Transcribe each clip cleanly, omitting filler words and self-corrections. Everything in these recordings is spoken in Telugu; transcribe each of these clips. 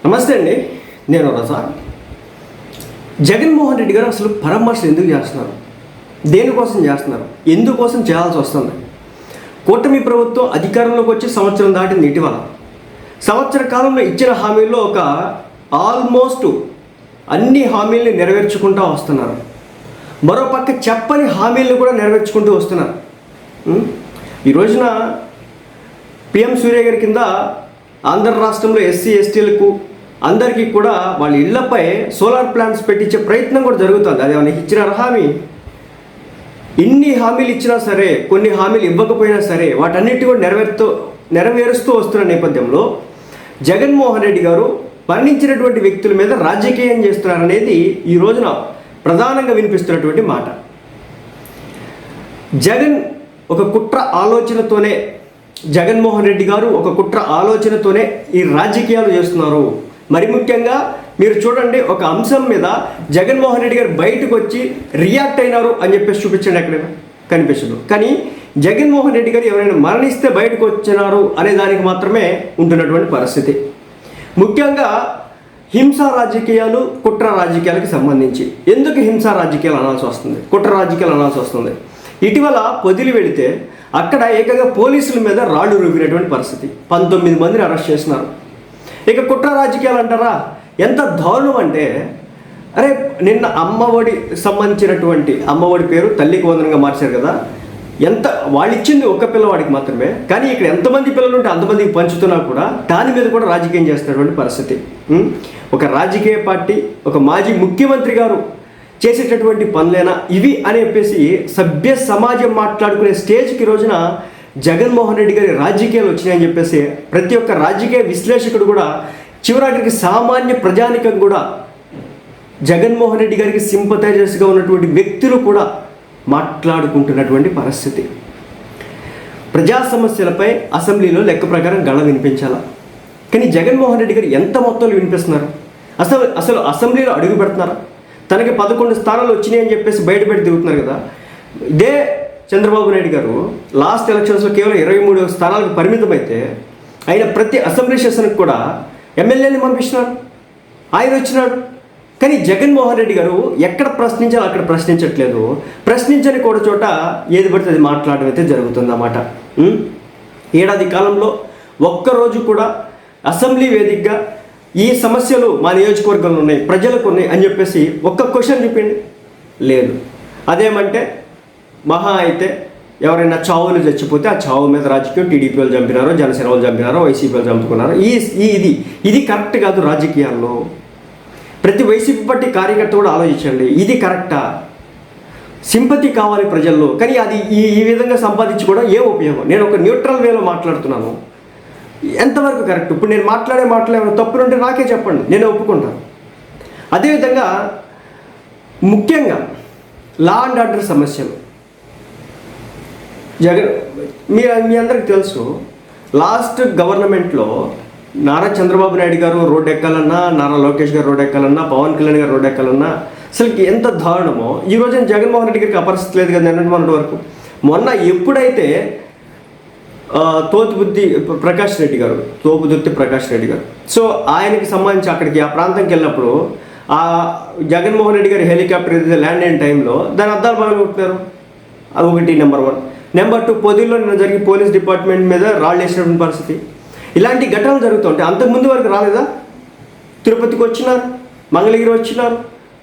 నమస్తే అండి, నేను రజా. జగన్మోహన్ రెడ్డి గారు అసలు పరామర్శలు ఎందుకు చేస్తున్నారు? దేనికోసం చేస్తున్నారు? ఎందుకోసం చేయాల్సి వస్తుంది? కూటమి ప్రభుత్వం అధికారంలోకి వచ్చి సంవత్సరం దాటింది. ఇటీవల సంవత్సర కాలంలో ఇచ్చిన హామీల్లో ఒక ఆల్మోస్ట్ అన్ని హామీల్ని నెరవేర్చుకుంటూ వస్తున్నారు. మరోపక్క చెప్పని హామీలను కూడా నెరవేర్చుకుంటూ వస్తున్నారు. ఈ రోజున పిఎం సూర్య గారి కింద ఆంధ్ర రాష్ట్రంలో ఎస్సీ ఎస్టీలకు అందరికీ కూడా వాళ్ళ ఇళ్లపై సోలార్ ప్లాంట్స్ పెట్టించే ప్రయత్నం కూడా జరుగుతుంది. అది వాళ్ళకి ఇచ్చిన హామీ. ఇన్ని హామీలు ఇచ్చినా సరే, కొన్ని హామీలు ఇవ్వకపోయినా సరే, వాటన్నిటి కూడా నెరవేరుస్తూ వస్తున్న నేపథ్యంలో జగన్మోహన్ రెడ్డి గారు మరణించినటువంటి వ్యక్తుల మీద రాజకీయం చేస్తున్నారనేది ఈ రోజున ప్రధానంగా వినిపిస్తున్నటువంటి మాట. జగన్మోహన్ రెడ్డి గారు ఒక కుట్ర ఆలోచనతోనే ఈ రాజకీయాలు చేస్తున్నారు. మరి ముఖ్యంగా మీరు చూడండి, ఒక అంశం మీద జగన్మోహన్ రెడ్డి గారు బయటకు వచ్చి రియాక్ట్ అయినారు అని చెప్పేసి చూపించండి, ఎక్కడైనా కనిపించదు. కానీ జగన్మోహన్ రెడ్డి గారు ఎవరైనా మరణిస్తే బయటకు వచ్చినారు అనే దానికి మాత్రమే ఉంటున్నటువంటి పరిస్థితి. ముఖ్యంగా హింసా రాజకీయాలు, కుట్ర రాజకీయాలకు సంబంధించి ఎందుకు హింసా రాజకీయాలు అనాల్సి వస్తుంది, కుట్ర రాజకీయాలు అనాల్సి వస్తుంది? ఇటీవల పొదిలి వెళితే అక్కడ ఏకంగా పోలీసుల మీద రాళ్ళు రువ్వినటువంటి పరిస్థితి. 19 మందిని అరెస్ట్ చేసినారు. ఇక కుట్ర రాజకీయాలు అంటారా? ఎంత దారుణం అంటే, అరే నిన్న అమ్మఒడి సంబంధించినటువంటి అమ్మఒడి పేరు తల్లికి వందనంగా మార్చారు కదా. వాళ్ళు ఇచ్చింది ఒక్క పిల్లవాడికి మాత్రమే, కానీ ఇక్కడ ఎంతమంది పిల్లలు ఉంటే అంతమందికి పంచుతున్నా కూడా దాని మీద కూడా రాజకీయం చేస్తున్నటువంటి పరిస్థితి. ఒక రాజకీయ పార్టీ, ఒక మాజీ ముఖ్యమంత్రి గారు చేసేటటువంటి పనులేనా ఇవి అని చెప్పేసి సభ్య సమాజం మాట్లాడుకునే స్టేజ్కి రోజున జగన్మోహన్ రెడ్డి గారి రాజకీయాలు వచ్చినాయని చెప్పేసి ప్రతి ఒక్క రాజకీయ విశ్లేషకుడు కూడా, చివరాఖరికి సామాన్య ప్రజానికం కూడా, జగన్మోహన్ రెడ్డి గారికి సింపథైజర్స్గా ఉన్నటువంటి వ్యక్తులు కూడా మాట్లాడుకుంటున్నటువంటి పరిస్థితి. ప్రజా సమస్యలపై అసెంబ్లీలో లెక్క ప్రకారం గళ వినిపించాలా, కానీ జగన్మోహన్ రెడ్డి గారు ఎంత మొత్తంలో వినిపిస్తున్నారు? అసలు అసెంబ్లీలో అడుగు పెడుతున్నారా? తనకి 11 స్థానాలు వచ్చినాయి అని చెప్పేసి బయటపెట్టి తిరుగుతున్నారు కదా. ఇదే చంద్రబాబు నాయుడు గారు లాస్ట్ ఎలక్షన్స్లో కేవలం 23 స్థానాలకు పరిమితమైతే ఆయన ప్రతి అసెంబ్లీ సెషన్కి కూడా ఎమ్మెల్యేని పంపిస్తున్నారు, ఆయన వచ్చినాడు. కానీ జగన్మోహన్ రెడ్డి గారు ఎక్కడ ప్రశ్నించాలో అక్కడ ప్రశ్నించట్లేదు. ప్రశ్నించని కూడా చోట ఏది పడితే అది మాట్లాడడం అయితే జరుగుతుందన్నమాట. ఏడాది కాలంలో ఒక్కరోజు కూడా అసెంబ్లీ వేదికగా ఈ సమస్యలు మా నియోజకవర్గంలో ఉన్నాయి, ప్రజలకు ఉన్నాయి అని చెప్పేసి ఒక్క క్వశ్చన్ చెప్పింది లేదు. అదేమంటే మహా అయితే ఎవరైనా చావులు చచ్చిపోతే ఆ చావు మీద రాజకీయం, టీడీపీ వాళ్ళు చంపినారో, జనసేన వాళ్ళు చంపినారో, వైసీపీ వాళ్ళు చంపుకున్నారో, ఇది కరెక్ట్ కాదు. రాజకీయాల్లో ప్రతి వైసీపీ పార్టీ కార్యకర్త కూడా ఆలోచించండి, ఇది కరెక్టా? సింపతి కావాలి ప్రజల్లో, కానీ అది ఈ విధంగా సంపాదించి కూడా ఏ ఉపయోగం? నేను ఒక న్యూట్రల్ వేలో మాట్లాడుతున్నాను, ఎంతవరకు కరెక్ట్? ఇప్పుడు నేను మాట్లాడే తప్పులుంటే నాకే చెప్పండి, నేను ఒప్పుకుంటాను. అదేవిధంగా ముఖ్యంగా లా అండ్ ఆర్డర్ సమస్యలు. మీ అందరికి తెలుసు, లాస్ట్ గవర్నమెంట్లో నారా చంద్రబాబు నాయుడు గారు రోడ్డు ఎక్కాలన్నా, నారా లోకేష్ గారు రోడ్డు ఎక్కాలన్నా, పవన్ కళ్యాణ్ గారు రోడ్డు ఎక్కాలన్నా అసలుకి ఎంత దారుణమో. ఈ రోజున జగన్మోహన్ రెడ్డి గారికి అపరిస్థితి లేదు కదా నిన్నటి వరకు. మొన్న ఎప్పుడైతే తోపుదుర్తి ప్రకాష్ రెడ్డి గారు సో ఆయనకి సంబంధించి అక్కడికి ఆ ప్రాంతంకి వెళ్ళినప్పుడు ఆ జగన్మోహన్ రెడ్డి గారి హెలికాప్టర్ ఏదైతే ల్యాండ్ అయిన టైంలో దాని అద్దాలు బాగా కొట్టారు. అది ఒకటి. నెంబర్ 1. నెంబర్ 2, పొదిలో నిన్న జరిగి పోలీస్ డిపార్ట్మెంట్ మీద రాళ్ళు వేసినటువంటి పరిస్థితి. ఇలాంటి ఘటనలు జరుగుతుంటాయి. అంతకుముందు వరకు రాలేదా? తిరుపతికి వచ్చినారు, మంగళగిరి వచ్చినారు,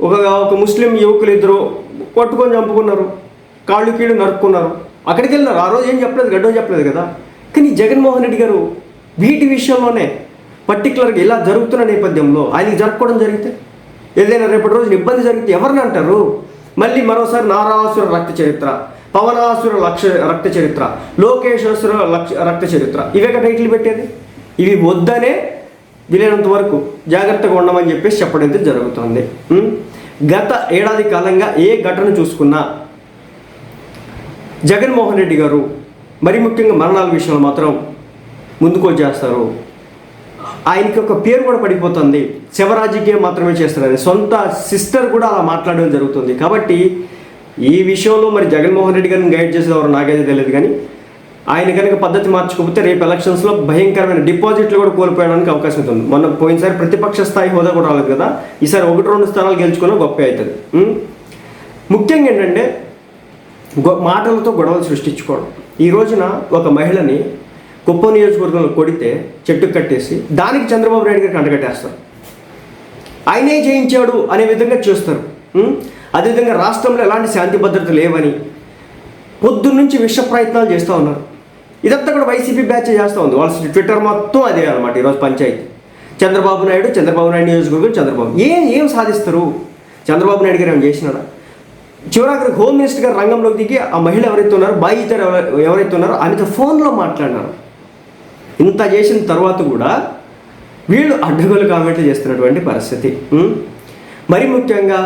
ఒక ముస్లిం యువకులు 2 కొట్టుకొని చంపుకున్నారు, కాళ్ళు కీళ్ళు నరుక్కున్నారు, అక్కడికి వెళ్ళినారు. ఆ రోజు ఏం చెప్పలేదు, గడ్డం చెప్పలేదు కదా. కానీ జగన్మోహన్ రెడ్డి గారు వీటి విషయంలోనే పర్టికులర్గా ఇలా జరుగుతున్న నేపథ్యంలో ఆయనకి జరుపుకోవడం జరిగితే, ఏదైనా రేపటి రోజున ఇబ్బంది జరిగితే ఎవరిని అంటారు? మళ్ళీ మరోసారి నారాసుర రక్త చరిత్ర, పవనాసుర రక్త చరిత్ర, లోకేశ్వర రక్త చరిత్ర, ఇవే టైటిల్ పెట్టేది. ఇవి వద్దనే వీలైనంత వరకు జాగ్రత్తగా ఉండమని చెప్పేసి చెప్పడం అయితే జరుగుతుంది. గత ఏడాది కాలంగా ఏ ఘటన చూసుకున్నా జగన్మోహన్ రెడ్డి గారు మరి ముఖ్యంగా మరణాల విషయంలో మాత్రం ముందుకు వచ్చేస్తారు. ఆయనకి ఒక పేరు కూడా పడిపోతుంది, శవరాజకీయం మాత్రమే చేస్తున్నారు. సొంత సిస్టర్ కూడా అలా మాట్లాడడం జరుగుతుంది. కాబట్టి ఈ విషయంలో మరి జగన్మోహన్ రెడ్డి గారిని గైడ్ చేసేవారు నాకైతే తెలియదు, కానీ ఆయన కనుక పద్ధతి మార్చుకోకపోతే రేపు ఎలక్షన్స్లో భయంకరమైన డిపాజిట్లు కూడా కోల్పోయడానికి అవకాశం ఉంటుంది. మొన్న పోయినసారి ప్రతిపక్ష స్థాయి హోదా కూడా రాలేదు కదా, ఈసారి 1-2 స్థానాలు గెలుచుకున్న గొప్ప అవుతుంది. ముఖ్యంగా ఏంటంటే మాటలతో గొడవలు సృష్టించుకోవడం. ఈ రోజున ఒక మహిళని కుప్పం నియోజకవర్గంలో కొడితే చెట్టుకు కట్టేసి దానికి చంద్రబాబు నాయుడు గారికి అంటగట్టేస్తారు. ఆయనే జయించాడు అనే విధంగా చూస్తారు. అదేవిధంగా రాష్ట్రంలో ఎలాంటి శాంతి భద్రత లేవని పొద్దున్నుంచి విష ప్రయత్నాలు చేస్తూ ఉన్నారు. ఇదంతా కూడా వైసీపీ బ్యాచ్ చేస్తూ ఉంది. వాళ్ళ ట్విట్టర్ మొత్తం అదే అనమాట. ఈరోజు పంచాయతీ చంద్రబాబు నాయుడు నియోజకవర్గం చంద్రబాబు ఏం సాధిస్తారు? చంద్రబాబు నాయుడు గారు ఏమైనా చేసినాడా? చివరాఖరికి హోమ్ మినిస్టర్ గారు రంగంలోకి దిగి ఆ మహిళ ఎవరైతే ఉన్నారో, బాధితులు ఎవరైతే ఉన్నారో ఆమెతో ఫోన్లో మాట్లాడినారు. ఇంత చేసిన తర్వాత కూడా వీళ్ళు అడ్డగోలు కామెంట్లు చేస్తున్నటువంటి పరిస్థితి. మరి ముఖ్యంగా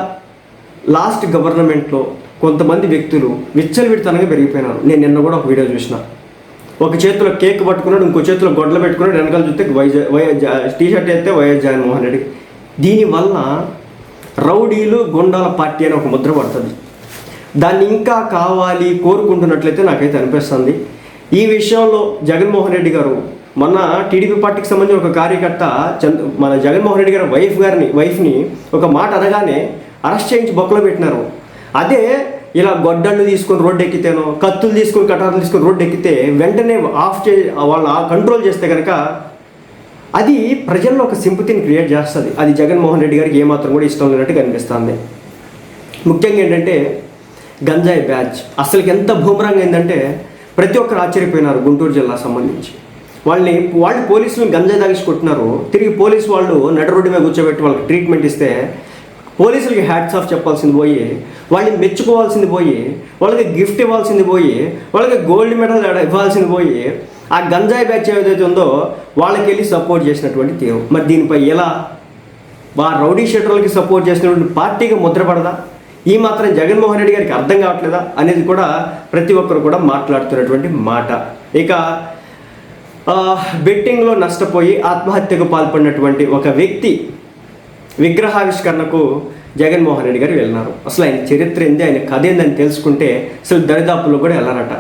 లాస్ట్ గవర్నమెంట్లో కొంతమంది వ్యక్తులు విచ్చలవిడితనంగా పెరిగిపోయినారు. నేను నిన్న కూడా ఒక వీడియో చూసిన. ఒక చేతిలో కేక్ పట్టుకున్నాడు, ఇంకో చేతిలో గొడ్డలు పెట్టుకున్నాడు, వెనకాల చూస్తే టీషర్ట్ అయితే వైఎస్ జగన్మోహన్ రెడ్డి. దీనివల్ల రౌడీలు గుండాల పార్టీ అని ఒక ముద్ర పడుతుంది. దాన్ని ఇంకా కావాలి కోరుకుంటున్నట్లయితే నాకైతే అనిపిస్తుంది. ఈ విషయంలో జగన్మోహన్ రెడ్డి గారు మొన్న టీడీపీ పార్టీకి సంబంధించిన ఒక కార్యకర్త మన జగన్మోహన్ రెడ్డి గారి వైఫ్ని ఒక మాట అనగానే అరెస్ట్ చేయించి బొక్కలో పెట్టినారు. అదే ఇలా గొడ్డళ్ళు తీసుకొని రోడ్డు ఎక్కితేనో, కత్తులు తీసుకొని కటార్లు తీసుకొని రోడ్డు ఎక్కితే వెంటనే వాళ్ళ కంట్రోల్ చేస్తే కనుక అది ప్రజల్లో ఒక సింపతిని క్రియేట్ చేస్తుంది. అది జగన్మోహన్ రెడ్డి గారికి ఏమాత్రం కూడా ఇష్టం లేనట్టు కనిపిస్తుంది. ముఖ్యంగా ఏంటంటే గంజాయి బ్యాచ్ అసలుకి ఎంత భూమరంగా అయిందంటే ప్రతి ఒక్కరు ఆశ్చర్యపోయినారు. గుంటూరు జిల్లా సంబంధించి వాళ్ళు పోలీసులు గంజాయి తాగిసి కొట్టినారు. తిరిగి పోలీసు వాళ్ళు నడి రోడ్డు మీద కూర్చోబెట్టి వాళ్ళకి ట్రీట్మెంట్ ఇస్తే పోలీసులకి హ్యాట్స్ ఆఫ్ చెప్పాల్సింది పోయి, వాళ్ళని మెచ్చుకోవాల్సింది పోయి, వాళ్ళకి గిఫ్ట్ ఇవ్వాల్సింది పోయి, వాళ్ళకి గోల్డ్ మెడల్ ఇవ్వాల్సింది పోయి, ఆ గంజాయి బ్యాచ్ ఏదైతే ఉందో వాళ్ళకి వెళ్ళి సపోర్ట్ చేసినటువంటి తీరు. మరి దీనిపై ఎలా రౌడీ షీటర్లకి సపోర్ట్ చేసినటువంటి పార్టీగా ముద్రపడదా? ఈ మాత్రం జగన్మోహన్ రెడ్డి గారికి అర్థం కావట్లేదా అనేది కూడా ప్రతి ఒక్కరు కూడా మాట్లాడుతున్నటువంటి మాట. ఇక బెట్టింగ్లో నష్టపోయి ఆత్మహత్యకు పాల్పడినటువంటి ఒక వ్యక్తి విగ్రహావిష్కరణకు జగన్మోహన్ రెడ్డి గారు వెళ్ళినారు. అసలు ఆయన చరిత్ర ఏంది, ఆయన కథ ఏందని తెలుసుకుంటే అసలు దరిదాపుల్లో కూడా వెళ్ళారట.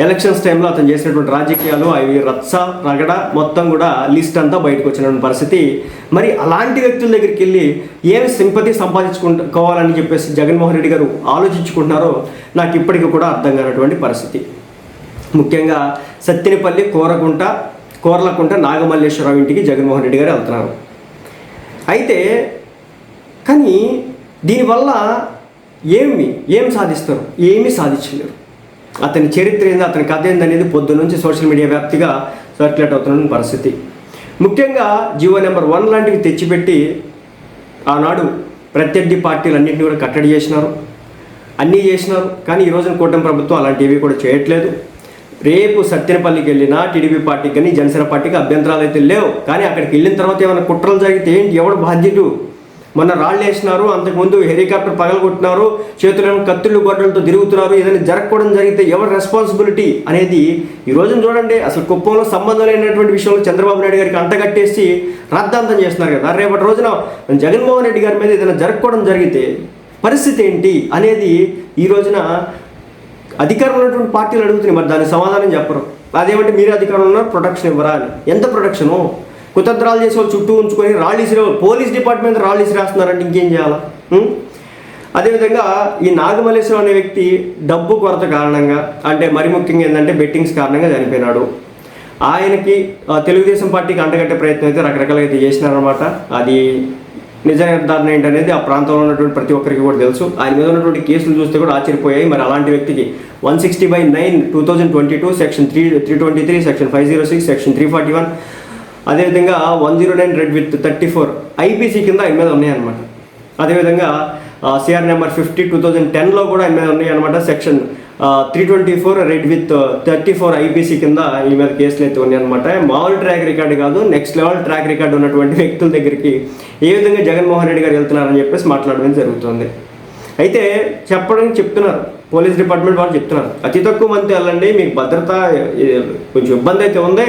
ఎలక్షన్స్ టైంలో అతను చేసినటువంటి రాజకీయాలు అవి రచ్చ రగడ మొత్తం కూడా లిస్ట్ అంతా బయటకు వచ్చినటువంటి పరిస్థితి. మరి అలాంటి వ్యక్తుల దగ్గరికి వెళ్ళి ఏమి సింపతి సంపాదించుకోవాలని చెప్పేసి జగన్మోహన్ రెడ్డి గారు ఆలోచించుకుంటున్నారో నాకు ఇప్పటికీ కూడా అర్థం కానటువంటి పరిస్థితి. ముఖ్యంగా సత్తెనపల్లి కోర్లకుంట నాగమల్లేశ్వరరావు ఇంటికి జగన్మోహన్ రెడ్డి గారు వెళ్తున్నారు. అయితే కానీ దీనివల్ల ఏం సాధిస్తారు? ఏమీ సాధించలేరు. అతని చరిత్ర ఏంది, అతని కథ ఏందనేది పొద్దున్న నుంచి సోషల్ మీడియా వ్యాప్తిగా సర్క్యులేట్ అవుతున్న పరిస్థితి. ముఖ్యంగా జీవో నెంబర్ 1 లాంటివి తెచ్చిపెట్టి ఆనాడు ప్రత్యర్థి పార్టీలన్నింటినీ కూడా కట్టడి చేసినారు, అన్నీ చేసినారు. కానీ ఈ రోజున కూటమి ప్రభుత్వం అలాంటివి కూడా చేయట్లేదు. రేపు సత్తెనపల్లికి వెళ్ళినా టీడీపీ పార్టీకి కానీ జనసేన పార్టీకి అభ్యంతరాలు అయితే లేవు. కానీ అక్కడికి వెళ్ళిన తర్వాత ఏమైనా కుట్రలు జరిగితే ఏంటి, ఎవడు బాధ్యుడు? మొన్న రాళ్ళు వేసినారు, అంతకుముందు హెలికాప్టర్ పగలగొట్టినారు, చేతులను కత్తులు గొడ్డలతో తిరుగుతున్నారు. ఏదైనా జరగకూడదు జరిగితే ఎవరు రెస్పాన్సిబిలిటీ అనేది ఈ రోజున చూడండి. అసలు కుప్పంలో సంబంధం లేనటువంటి విషయంలో చంద్రబాబు నాయుడు గారికి అంటగట్టేసి రాద్ధాంతం చేస్తున్నారు కదా. రేపటి రోజున జగన్మోహన్ రెడ్డి గారి మీద ఏదైనా జరగకూడదు జరిగితే పరిస్థితి ఏంటి అనేది ఈ రోజున అధికారంలో ఉన్నటువంటి పార్టీలు అడుగుతున్నాయి. మరి దానికి సమాధానం చెప్పరు. అదేమంటే మీరు అధికారంలో ఉన్నారు, ప్రొటెక్షన్ ఇవ్వరా అని. ఎంత ప్రొటెక్షను? కుతంత్రాలు చేసే వాళ్ళు చుట్టూ ఉంచుకొని రాళ్ళు ఇసిరే పోలీస్ డిపార్ట్మెంట్ రాళ్ళు ఇసిరేస్తున్నారంటే ఇంకేం చేయాలా? అదేవిధంగా ఈ నాగమల్లేశ్వరం అనే వ్యక్తి డబ్బు కొరత కారణంగా, అంటే మరి ముఖ్యంగా ఏంటంటే బెట్టింగ్స్ కారణంగా చనిపోయినాడు. ఆయనకి తెలుగుదేశం పార్టీకి అంటగట్టే ప్రయత్నం అయితే రకరకాలుగా అయితే చేసినారనమాట. అది నిజ నిర్ధారణ ఏంటనేది ఆ ప్రాంతంలో ఉన్నటువంటి ప్రతి ఒక్కరికి కూడా తెలుసు. ఆయన మీద ఉన్నటువంటి కేసులు చూస్తే కూడా ఆశ్చర్యపోయాయి. మరి అలాంటి వ్యక్తికి 160/9/2022 సెక్షన్ 323, సెక్షన్ 506, సెక్షన్ 341, అదేవిధంగా 109 రెడ్ విత్ 34 ఐపీసీ కింద ఆయన మీద ఉన్నాయన్నమాట. అదేవిధంగా సిఆర్ నెంబర్ 50 2010లో కూడా ఆయన మీద ఉన్నాయన్నమాట. సెక్షన్ 324 రెడ్ విత్ 34 ఐపీసీ కింద ఈ మీద కేసులు అయితే ఉన్నాయన్నమాట. మామూలు ట్రాక్ రికార్డు కాదు, నెక్స్ట్ లెవెల్ ట్రాక్ రికార్డు ఉన్నటువంటి వ్యక్తుల దగ్గరికి ఏ విధంగా జగన్మోహన్ రెడ్డి గారు వెళ్తున్నారని చెప్పేసి మాట్లాడడం జరుగుతుంది. అయితే చెప్తున్నారు పోలీస్ డిపార్ట్మెంట్ వాళ్ళు చెప్తున్నారు, అతి తక్కువ మంది వెళ్ళండి, మీకు భద్రత కొంచెం ఇబ్బంది అయితే ఉంది,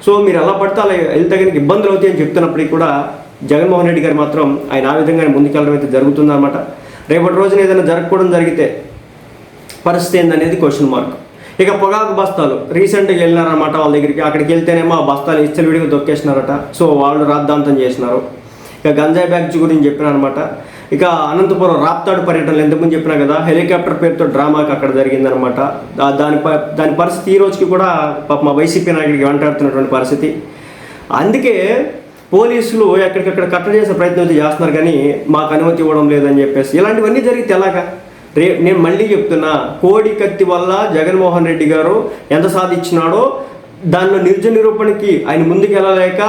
సో మీరు ఎలా పడితే అలా వెళ్తే కనుక ఇబ్బందులు అవుతాయని చెప్తున్నప్పటికీ కూడా జగన్మోహన్ రెడ్డి గారు మాత్రం ఆయన ఆ విధంగా ముందుకెళ్ళడం అయితే జరుగుతుందన్నమాట. రేపటి రోజున ఏదైనా జరగకూడదు జరిగితే పరిస్థితి ఏందనేది క్వశ్చన్ మార్క్. ఇక పొగాకు బస్తాలు రీసెంట్గా వెళ్ళినారనమాట వాళ్ళ దగ్గరికి. అక్కడికి వెళ్తేనేమో ఆ బస్తాలు ఇచ్చలు విడిగా దొక్కేసినారట. సో వాళ్ళు రాద్ధాంతం చేసినారు. ఇక గంజాయి బ్యాగ్స్ గురించి చెప్పినారనమాట. ఇక అనంతపురం రాప్తాడు పర్యటనలు ఎంతకుముందు చెప్పినా కదా, హెలికాప్టర్ పేరుతో డ్రామాకి అక్కడ జరిగిందనమాట. దాని పరిస్థితి ఈ రోజుకి కూడా మా వైసీపీ నాయకుడికి వెంటాడుతున్నటువంటి పరిస్థితి. అందుకే పోలీసులు ఎక్కడికక్కడ కట్టడి చేసే ప్రయత్నం అయితే చేస్తున్నారు, కానీ మాకు అనుమతి ఇవ్వడం లేదని చెప్పేసి. ఇలాంటివన్నీ జరిగితే ఎలాగా? నేను మళ్ళీ చెప్తున్నా, కోడి కత్తి వల్ల జగన్మోహన్ రెడ్డి గారు ఎంత సాధించినాడో దానిలో నిజ నిరూపణకి ఆయన ముందుకు వెళ్ళలేక,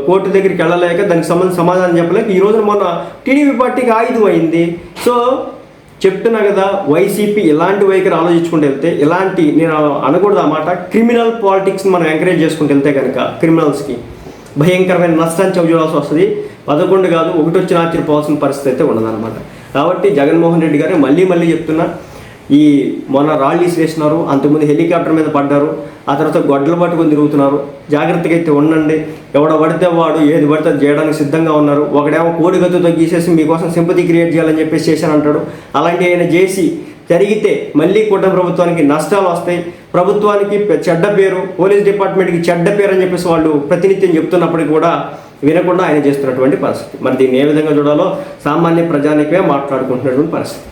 కోర్టు దగ్గరికి వెళ్ళలేక, దానికి సంబంధించిన సమాధానం చెప్పలేక ఈ రోజున మొన్న టీడీపీ పార్టీకి ఆయుధం అయింది. సో చెప్తున్నా కదా, వైసీపీ ఇలాంటి వైఖరి ఆలోచించుకుంటూ వెళ్తే, ఇలాంటి నేను అనకూడదు అన్నమాట, క్రిమినల్ పాలిటిక్స్ని మనం ఎంకరేజ్ చేసుకుంటూ వెళ్తే కనుక క్రిమినల్స్కి భయంకరమైన నష్టాన్ని చవిచూడాల్సి వస్తుంది. 11 కాదు 1 వచ్చిన ఆశ్చర్యపోవాల్సిన పరిస్థితి అయితే ఉండదన్నమాట. కాబట్టి జగన్మోహన్ రెడ్డి గారు మళ్ళీ చెప్తున్నా, ఈ మొన్న రాళ్ళు విసిరేసినారు, అంతకుముందు హెలికాప్టర్ మీద పడ్డారు, ఆ తర్వాత గొడ్డలు పట్టుకొని తిరుగుతున్నారు. జాగ్రత్తగా అయితే ఉండండి. ఎవడ పడితే వాడు ఏది పడితే అది చేయడానికి సిద్ధంగా ఉన్నారు. ఒకడేమో కోడి గతుతో గీసేసి మీకోసం సింపతి క్రియేట్ చేయాలని చెప్పేసి చేశానంటాడు. అలాంటి ఆయన చేసి జరిగితే మళ్ళీ కూటమి ప్రభుత్వానికి నష్టాలు వస్తాయి, ప్రభుత్వానికి చెడ్డ పేరు, పోలీస్ డిపార్ట్మెంట్కి చెడ్డ పేరు అని చెప్పేసి వాళ్ళు ప్రతినిత్యం చెప్తున్నప్పటికీ కూడా వినకుండా ఆయన చేస్తున్నటువంటి పరిస్థితి. మరి దీన్ని ఏ విధంగా చూడాలో సామాన్య ప్రజానికే మాట్లాడుకుంటున్నటువంటి పరిస్థితి.